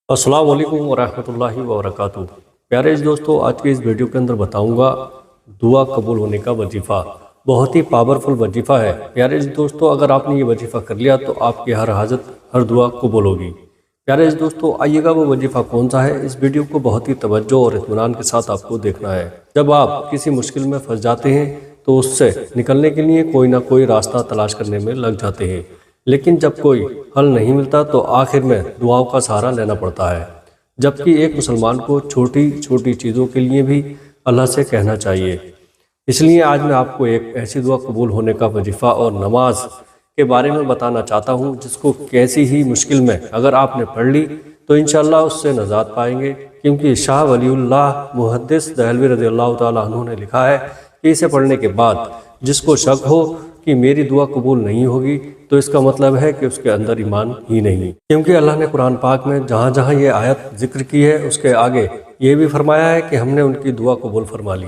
السلام علیکم ورحمۃ اللہ وبرکاتہ۔ پیارے دوستو، آج کے اس ویڈیو کے اندر بتاؤں گا دعا قبول ہونے کا وظیفہ۔ بہت ہی پاورفل وظیفہ ہے۔ پیارے دوستو، اگر آپ نے یہ وظیفہ کر لیا تو آپ کی ہر حاجت، ہر دعا قبول ہوگی۔ پیارے دوستو، آئیے گا وہ وظیفہ کون سا ہے، اس ویڈیو کو بہت ہی توجہ اور اطمینان کے ساتھ آپ کو دیکھنا ہے۔ جب آپ کسی مشکل میں پھنس جاتے ہیں تو اس سے نکلنے کے لیے کوئی نہ کوئی راستہ تلاش کرنے میں لگ جاتے ہیں، لیکن جب کوئی حل نہیں ملتا تو آخر میں دعاؤں کا سہارا لینا پڑتا ہے، جبکہ ایک مسلمان کو چھوٹی چھوٹی چیزوں کے لیے بھی اللہ سے کہنا چاہیے۔ اس لیے آج میں آپ کو ایک ایسی دعا قبول ہونے کا وظیفہ اور نماز کے بارے میں بتانا چاہتا ہوں جس کو کیسی ہی مشکل میں اگر آپ نے پڑھ لی تو انشاءاللہ اس سے نجات پائیں گے، کیونکہ شاہ ولی اللہ محدث دہلوی رضی اللہ تعالیٰ عنہ نے لکھا ہے کہ اسے پڑھنے کے بعد جس کو شک ہو کہ میری دعا قبول نہیں ہوگی تو اس کا مطلب ہے کہ اس کے اندر ایمان ہی نہیں، کیونکہ اللہ نے قرآن پاک میں جہاں جہاں یہ آیت ذکر کی ہے اس کے آگے یہ بھی فرمایا ہے کہ ہم نے ان کی دعا قبول فرما لی۔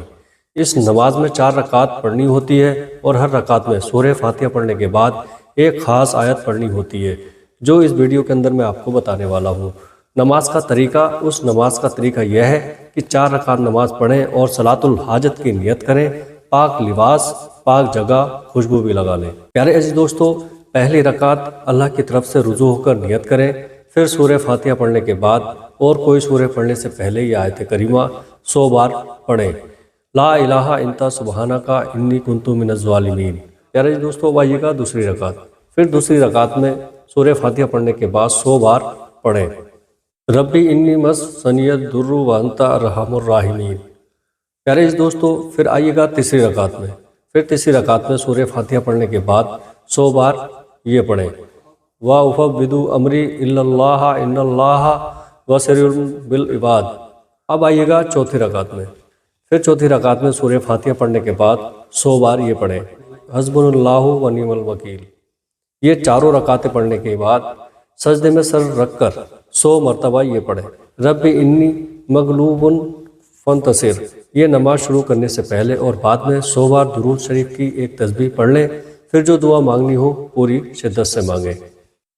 اس نماز میں 4 رکعت پڑھنی ہوتی ہے اور ہر رکعت میں سورہ فاتحہ پڑھنے کے بعد ایک خاص آیت پڑھنی ہوتی ہے، جو اس ویڈیو کے اندر میں آپ کو بتانے والا ہوں۔ نماز کا طریقہ، اس نماز کا طریقہ یہ ہے کہ 4 رکعت نماز پڑھیں اور صلاۃ الحاجت کی نیت کریں، پاک لباس، پاک جگہ، خوشبو بھی لگا لیں۔ پیارے عزیز دوستو، پہلی رکعت اللہ کی طرف سے رجوع ہو کر نیت کریں، پھر سورہ فاتحہ پڑھنے کے بعد اور کوئی سورہ پڑھنے سے پہلے یہ آیت کریمہ 100 بار پڑھیں، لا الہ انت سبحانک انی کنت من الظالمین۔ پیارے عزیز دوستو، آئیے گا دوسری رکعت، پھر دوسری رکعت میں سورہ فاتحہ پڑھنے کے بعد 100 بار پڑھیں، ربی انی مسنی الضر وانت ارحم الراحمین۔ پیارے عزیز دوستو، پھر آئیے گا تیسری رکعت میں، پھر تیسری رکعت میں سورہ فاتحہ پڑھنے کے بعد 100 بار یہ پڑھیں، وَأُفَوِّضُ أَمْرِي إِلَّا اللَّهَ إِنَّ اللَّهَ بَصِيرٌ بِالْعِبَادِ۔ اب آئیے گا چوتھی رکعت میں، پھر چوتھی رکعت میں سورہ فاتحہ پڑھنے کے بعد 100 بار یہ پڑھیں، حسبنا اللہ ونعم الوکیل۔ یہ چاروں رکعتیں پڑھنے کے بعد سجدے میں سر رکھ کر 100 مرتبہ یہ پڑھیں، رب انی مغلوب فانتصر۔ یہ نماز شروع کرنے سے پہلے اور بعد میں 100 بار درود شریف کی ایک تسبیح پڑھ لیں، پھر جو دعا مانگنی ہو پوری شدت سے مانگیں۔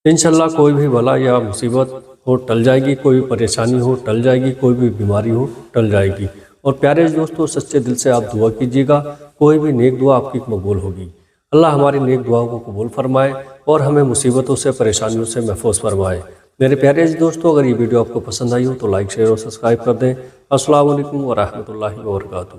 انشاءاللہ کوئی بھی بلا یا مصیبت ہو ٹل جائے گی، کوئی پریشانی ہو ٹل جائے گی، کوئی بھی بیماری ہو ٹل جائے گی۔ اور پیارے دوستو، سچے دل سے آپ دعا کیجیے گا، کوئی بھی نیک دعا آپ کی مقبول ہوگی۔ اللہ ہماری نیک دعاؤں کو قبول فرمائے اور ہمیں مصیبتوں سے، پریشانیوں سے محفوظ فرمائے۔ میرے پیارے دوستو، اگر یہ ویڈیو آپ کو پسند آئی ہو تو لائک، شیئر اور سبسکرائب کر دیں۔ السلام علیکم ورحمۃ اللہ وبرکاتہ۔